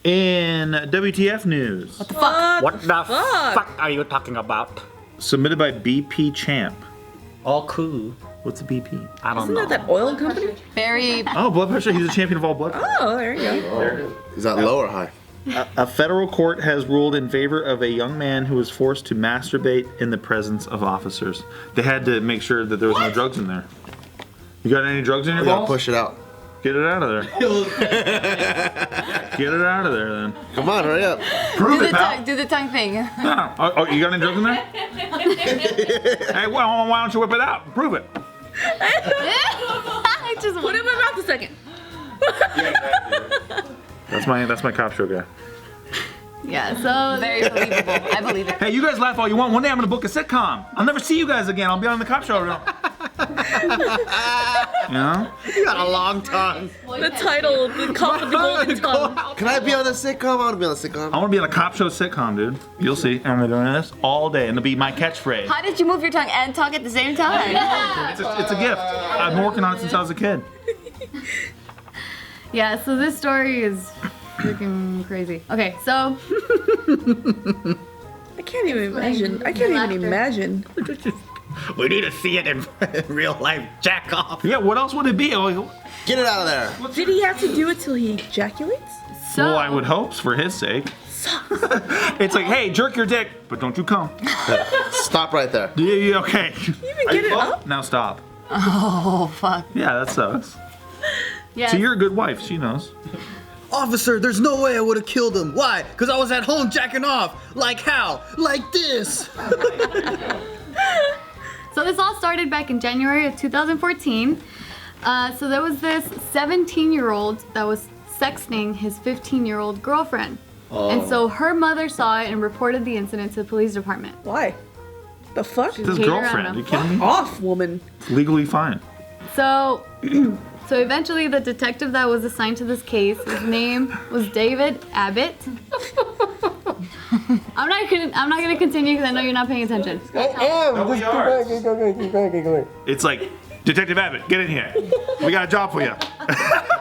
In WTF news. What the fuck? What the fuck are you talking about? Submitted by BP Champ. All cool. What's a BP? I don't Isn't know. that oil company? Very. Oh, blood pressure. He's a champion of all blood pressure. Oh, there you go. Is that low or high? A federal court has ruled in favor of a young man who was forced to masturbate in the presence of officers. They had to make sure that there was no drugs in there. You got any drugs in your Yeah, balls? push it out. Get it out of there. Get it out of there then. Come on, hurry up. Prove it, pal. Do the tongue thing. No. Oh, you got any drugs in there? Hey, well, why don't you whip it out? Prove it. I just Put it in my mouth a second. That's my cop show guy. Yeah, so very believable. I believe it. Hey, you guys laugh all you want. One day I'm gonna book a sitcom. I'll never see you guys again. I'll be on the cop show. You know? You got a long tongue. The title, the cop with the golden tongue. Can I be on the sitcom? I want to be on the sitcom. I want to be on a cop show sitcom, dude. You'll see. I'm doing this all day, and it'll be my catchphrase. How did you move your tongue and talk at the same time? It's a gift. I've been working on it since I was a kid. Yeah, so this story is freaking crazy. Okay, so I can't even imagine. I can't even imagine. We need to see it in real life. Jack off. Yeah, what else would it be? Oh, Get it out of there. Did he have to do it till he ejaculates? so well, I would hope for his sake. It's like, hey, jerk your dick, but don't you come. Stop right there. Yeah, okay. You even get it up? Now stop. Oh fuck. Yeah, that sucks. Yeah. So you're a good wife. She knows. Officer, there's no way I would have killed him. Why? Because I was at home jacking off. Like how? Like this. So this all started back in January of 2014. So there was this 17-year-old that was sexting his 15-year-old girlfriend. And so her mother saw it and reported the incident to the police department. Why? The fuck? It's his Hater, I don't girlfriend. know. You kidding me? Off, woman. It's legally fine. So, so eventually the detective that was assigned to this case, his name was David Abbott. I'm not gonna continue because I know you're not paying attention. It's like, Detective Abbott, get in here. We got a job for you.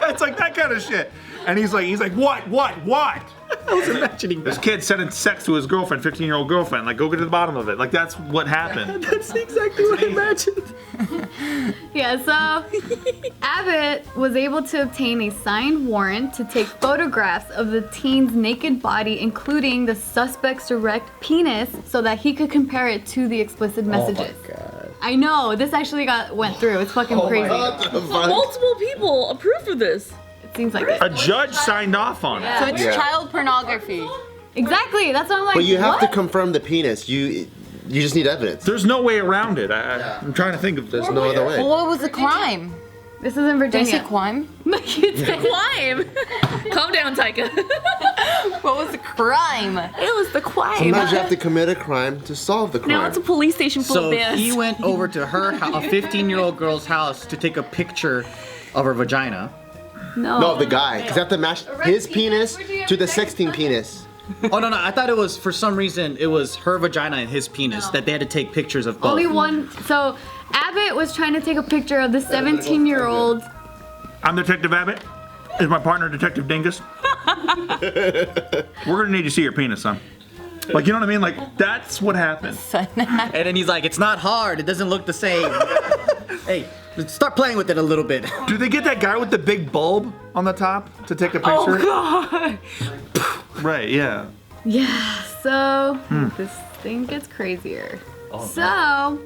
It's like that kind of shit. And he's like, what? I was imagining This kid sending sex to his girlfriend, 15-year-old girlfriend. Like, go get to the bottom of it. Like, that's what happened. That's exactly what I imagined. Yeah, so Abbott was able to obtain a signed warrant to take photographs of the teen's naked body, including the suspect's erect penis, so that he could compare it to the explicit messages. Oh my God. I know, this actually went through. It's fucking crazy. Multiple people approved of this. It seems like it. A judge signed off on it. So it's Yeah. child pornography. Exactly, that's what I'm like. But you have what? to confirm the penis. You just need evidence. There's no way around it. I'm trying to think of There's no other way. Well, what was the crime? This is in Virginia. Did I say crime? Climb. Calm down, Taika. What was the crime? It was the climb. Sometimes you have to commit a crime to solve the crime. Now it's a police station full So of bears. he went over to her, a 15-year-old girl's house to take a picture of her vagina. No, the guy. Because you have to match his penis to the 16 penis. Oh no, I thought it was for some reason it was her vagina and his penis that they had to take pictures of both. Only one. So Abbott was trying to take a picture of the 17-year-old. I'm Detective Abbott. Is my partner Detective Dingus? We're gonna need to see your penis, son. Like, you know what I mean? Like, that's what happened. And then he's like, it's not hard. It doesn't look the same. Hey, start playing with it a little bit. Do they get that guy with the big bulb on the top to take a picture? Oh god. Right, yeah. Yeah. So this thing gets crazier. So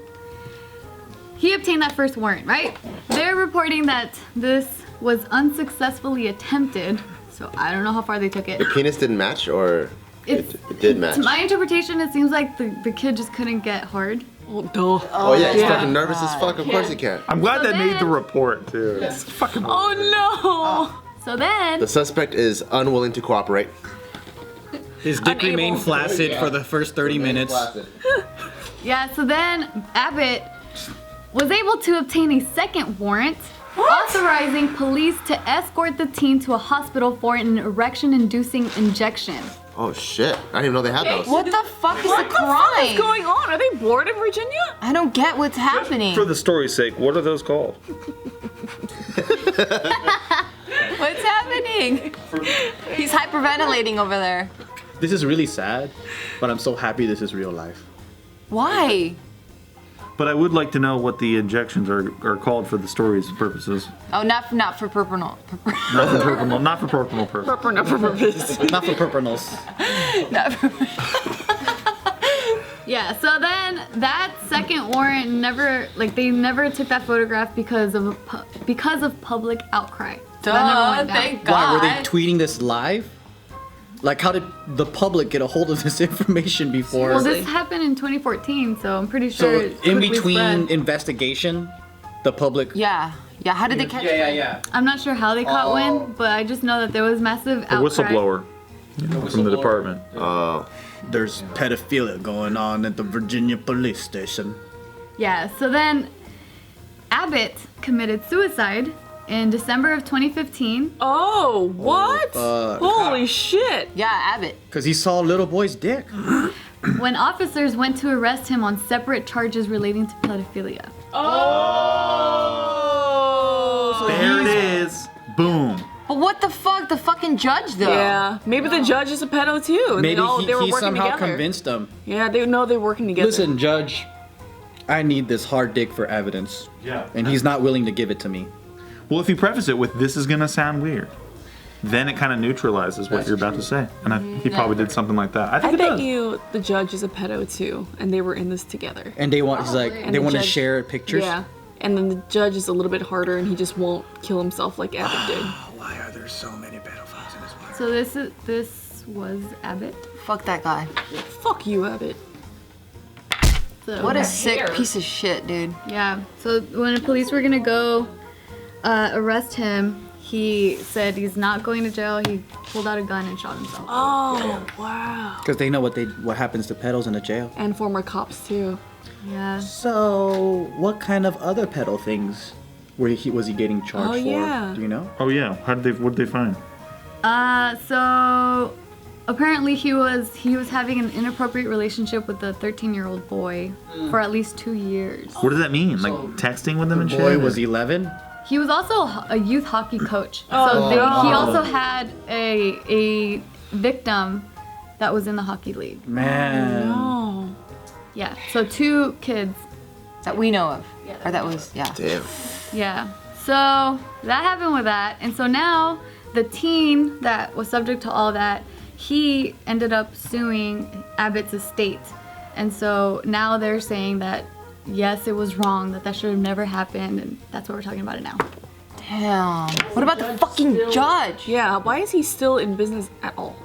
he obtained that first warrant, right? They're reporting that this was unsuccessfully attempted. So I don't know how far they took it. The penis didn't match, or it did match? To my interpretation, it seems like the kid just couldn't get hard. Oh yeah, he's fucking nervous as fuck. Of course he can. I'm glad So they made the then- report, too. It's fucking Oh no. So then, The suspect is unwilling to cooperate. His dick remained flaccid for the first 30 minutes. yeah, so then Abbott was able to obtain a second warrant authorizing police to escort the teen to a hospital for an erection-inducing injection. Oh shit! I didn't even know they had those. What the fuck is the What crime? is going on? Are they bored in Virginia? I don't get what's happening. For the story's sake, what are those called? What's happening? He's hyperventilating over there. This is really sad, but I'm so happy this is real life. Why? But I would like to know what the injections are called for the story's purposes. Oh, not for purple. Not for purple, not for purple purpose. Not for purples. Yeah, so then that second warrant they never took that photograph because of public outcry. So that never went down. Thank Why, God. were they tweeting this live? Like, how did the public get a hold of this information before? Well, this happened in 2014, so I'm pretty sure So it in quickly between spread. investigation, the public. Yeah. How did they catch him? Yeah. I'm not sure how they caught wind, but I just know that there was massive The outcry. whistleblower from the department. There's pedophilia going on at the Virginia police station. Yeah, so then Abbott committed suicide in December of 2015. Oh, what? Holy shit. Yeah, Abbott. Because he saw a little boy's dick. When officers went to arrest him on separate charges relating to pedophilia. Oh. There it is. Boom. But what the fuck? The fucking judge, though. Yeah, maybe the judge is a pedo too. And Maybe they were he working somehow together. convinced them. Yeah, they know they're working together. Listen, Judge, I need this hard dick for evidence. Yeah. And he's not willing to give it to me. Well, if you preface it with "this is gonna sound weird," then it kind of neutralizes what you're about to say, and he probably did something like that. I I think it bet does. you the judge is a pedo too, and they were in this together. And they want, he's like, And they the want to judge- share pictures. Yeah, and then the judge is a little bit harder, and he just won't kill himself like Abbott did. Why are there so many pedophiles in this world? So this was Abbott. Fuck that guy. Fuck you, Abbott. So, What a sick piece of shit, dude. Yeah. So when the police were gonna go arrest him, he said he's not going to jail. He pulled out a gun and shot himself. Oh, wow. Because they know what happens to pedos in the jail. And former cops too. Yeah. So, what kind of other pedo things was he getting charged Oh, for? yeah. Do you know? Oh yeah. What did they find? So apparently he was having an inappropriate relationship with a 13-year-old boy for at least 2 years. What does that mean? Like texting with them and shit? Boy was 11. He was also a youth hockey coach. So he also had a victim that was in the hockey league. Man. Oh. Yeah. So 2 kids. That we know of. Or that was, yeah. Damn. Yeah. So that happened with that. And so now the teen that was subject to all that, he ended up suing Abbott's estate. And so now they're saying that, yes, it was wrong, that should have never happened. And that's what we're talking about it now. Damn. What about the fucking judge? Yeah, why is he still in business at all?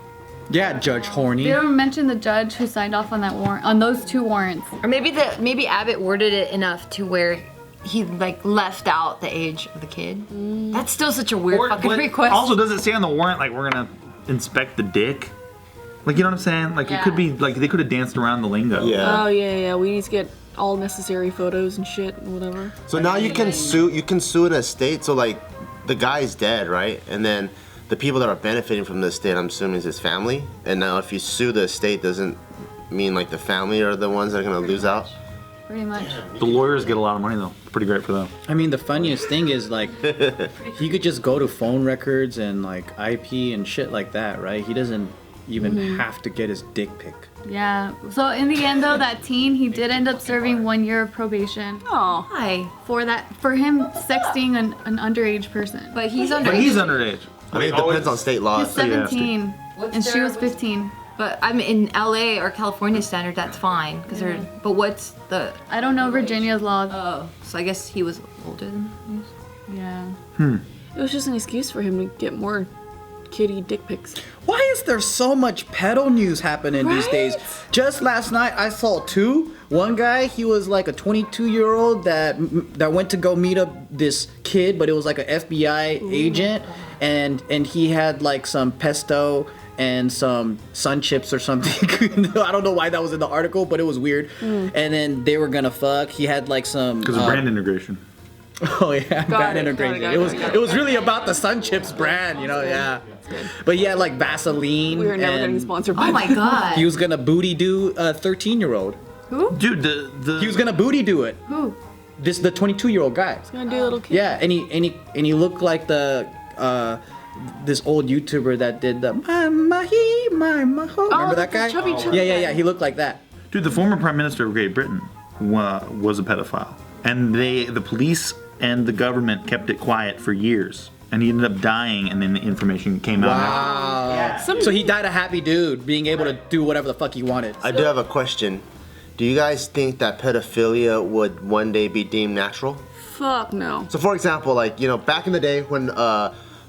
Yeah, Judge Horny. They don't mention the judge who signed off on that warrant, on those 2 warrants. Or maybe Abbott worded it enough to where he like left out the age of the kid. That's still such a weird fucking request. Also, does it say on the warrant like we're gonna inspect the dick? Like, you know what I'm saying? Like, it could be like they could have danced around the lingo. Yeah. Oh yeah, we need to get all necessary photos and shit and whatever. So now you can sue an estate. So like, the guy's dead, right? And then the people that are benefiting from the estate, I'm assuming, is his family. And now if you sue the estate, doesn't mean like the family are the ones that are gonna lose out. Pretty much. The lawyers get a lot of money though. Pretty great for them. I mean, the funniest thing is like, he could just go to phone records and like IP and shit like that, right? He doesn't even have to get his dick pic. Yeah. So in the end, though, that teen, he did end up serving 1 year of probation Oh. Why? for him sexting an underage person. But he's But underage. he's underage. I think it depends on state law. He's 17, and she was 15. But I'm in LA or California standard, that's fine. But what's the? I don't know Virginia's laws. Oh, so I guess he was older than us. Yeah. It was just an excuse for him to get more kitty dick pics. Why is there so much pedo news happening these days? Just last night I saw 2. One guy, he was like a 22-year-old that went to go meet up this kid, but it was like an FBI agent, and he had like some pesto and some sun chips or something. I don't know why that was in the article, but it was weird. And then they were gonna fuck. He had like some Because of brand integration. Oh yeah, brand integration. got It was really about the Sun Chips brand, you know. Yeah, but yeah, like Vaseline. We are never and getting sponsored by Oh my god. He was gonna booty do a 13-year-old. Dude, He was gonna booty do it. Who? The 22-year-old guy. Gonna do a little kid. Yeah, and he looked like the this old YouTuber that did the my ho. Remember that guy? Chubby Yeah. He looked like that. Dude, the former Prime Minister of Great Britain was a pedophile. And the police and the government kept it quiet for years. And he ended up dying, and then the information came out. Wow. So he died a happy dude, being able to do whatever the fuck he wanted. I do have a question. Do you guys think that pedophilia would one day be deemed natural? Fuck no. So for example, like, you know, back in the day when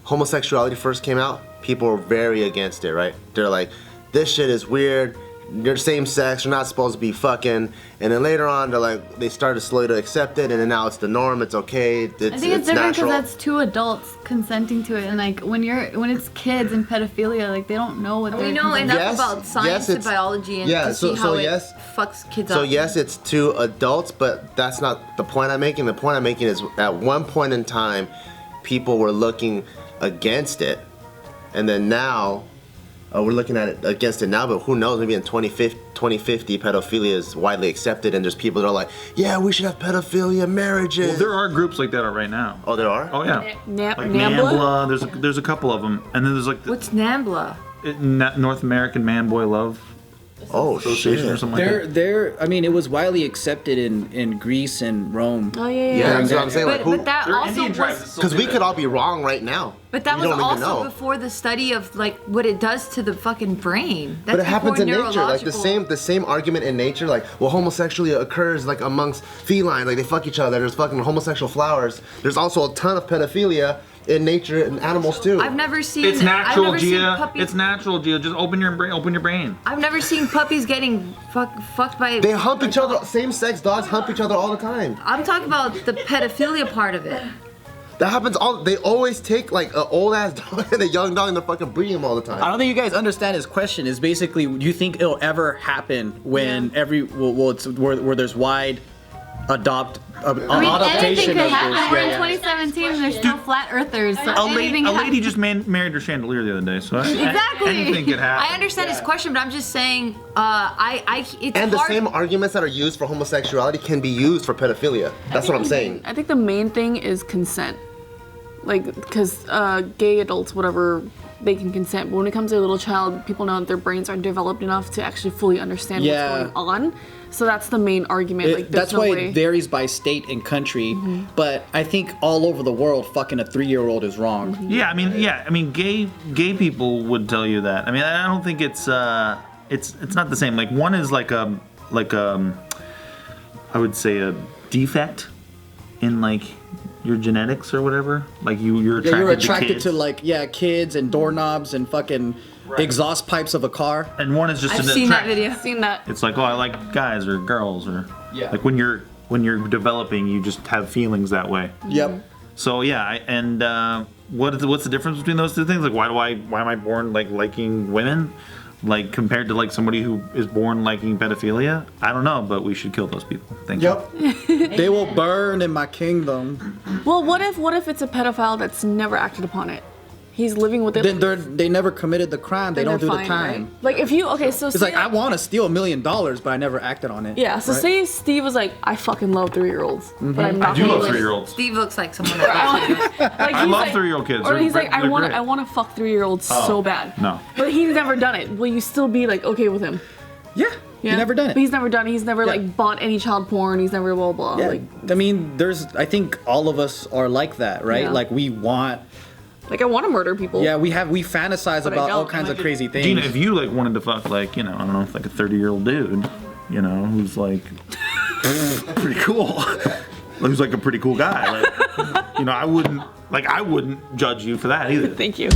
homosexuality first came out, people were very against it, right? They're like, this shit is weird. You're same sex, you're not supposed to be fucking. And then later on, they started slowly to accept it, and then now it's the norm, it's okay, I think it's different natural. because that's two adults consenting to it, and like when it's kids and pedophilia, like they don't know what they're. We know enough Yes, about science and it's- biology and yeah, to so- see how so it yes. fucks kids So up. yes, it's two adults, but that's not the point I'm making. The point I'm making is at one point in time, people were looking against it, and then now we're looking at it against it now. But who knows? Maybe in 2050, pedophilia is widely accepted, and there's people that are like, yeah, we should have pedophilia marriages. Well, there are groups like that right now. Oh, there are. Oh yeah. Like Nambla? NAMBLA, there's a couple of them, and then there's like What's NAMBLA? North American Man Boy Love Oh Association or shit. something like that. I mean, it was widely accepted in Greece and Rome. Oh yeah. Yeah, that's what I'm saying. Like, But that also Indian tribes that was. still because do we that. could all be wrong right now. But that We was don't even also know. before the study of like what it does to the fucking brain. That's But it happens in before nature, like neurological- the same argument in nature, like, well, homosexuality occurs like amongst feline, like they fuck each other. There's fucking homosexual flowers. There's also a ton of pedophilia in nature and animals too. I've never seen. It's natural, I've never seen Gia. puppies. It's natural, Gia. Just open your brain. I've never seen puppies getting fucked by. They hump each other. Same-sex dogs hump each other all the time. I'm talking about the pedophilia part of it. That happens all. They always take like an old ass dog and a young dog and they're fucking breeding them all the I time. don't think you guys understand his question. Is basically, do you think it'll ever happen when where there's wide adaptation Anything could of happen. this? We're in 2017 and there's still flat earthers. So A anything lady happens. just married her chandelier the other day, so Exactly. anything could happen. I understand his question, but I'm just saying, it's And the hard. same arguments that are used for homosexuality can be used for pedophilia. That's what I'm saying. I think the main thing is consent. Like, because gay adults, whatever, they can consent. But when it comes to a little child, people know that their brains aren't developed enough to actually fully understand Yeah. what's going on. So that's the main argument. Like, there's That's no why way. it varies by state and country. But I think all over the world, fucking a 3-year-old is wrong. Yeah, I mean, gay people would tell you that. I mean, I don't think it's not the same. Like one is like I would say a defect in like your genetics or whatever. Like you're attracted, Yeah, you're attracted to kids. kids and doorknobs and fucking exhaust pipes of a car. And one is just I've an seen that attract- video. Seen that. It's like, oh, I like guys or girls or Yeah. like when you're developing, you just have feelings that way. Yep. So yeah, what's the difference between those two things? Like, why am I born like liking women, like compared to like somebody who is born liking pedophilia? I don't know, but we should kill those people. Thank you. Yep. They will burn in my kingdom. Well, what if it's a pedophile that's never acted upon it? He's living with it. Then they never committed the crime. They then don't do they're the fine, time. right? Like if you so It's say, like I want to steal $1 million, but I never acted on it. yeah. So right? say Steve was like, I fucking love 3-year-olds, but I'm I not. do gonna love live- 3-year-olds. Steve looks like someone that. Like, I he's love like- 3-year-old kids. Or They're he's like, great- I they're want great. I want to fuck 3-year-olds so bad. No. But he's never done it. Will you still be like okay with him? Yeah. You never done it. But he's never done it. He's never Yeah. like bought any child porn. He's never blah blah. Yeah, Like I mean, I think all of us are like that, right? Yeah. Like we want, I want to murder people. we fantasize But I about all don't. kinds of crazy things. Gina, if you like wanted to fuck like, I don't know, like a 30-year-old dude, who's like pretty cool. Who's like a pretty cool guy. Like, I wouldn't judge you for that either. Thank you.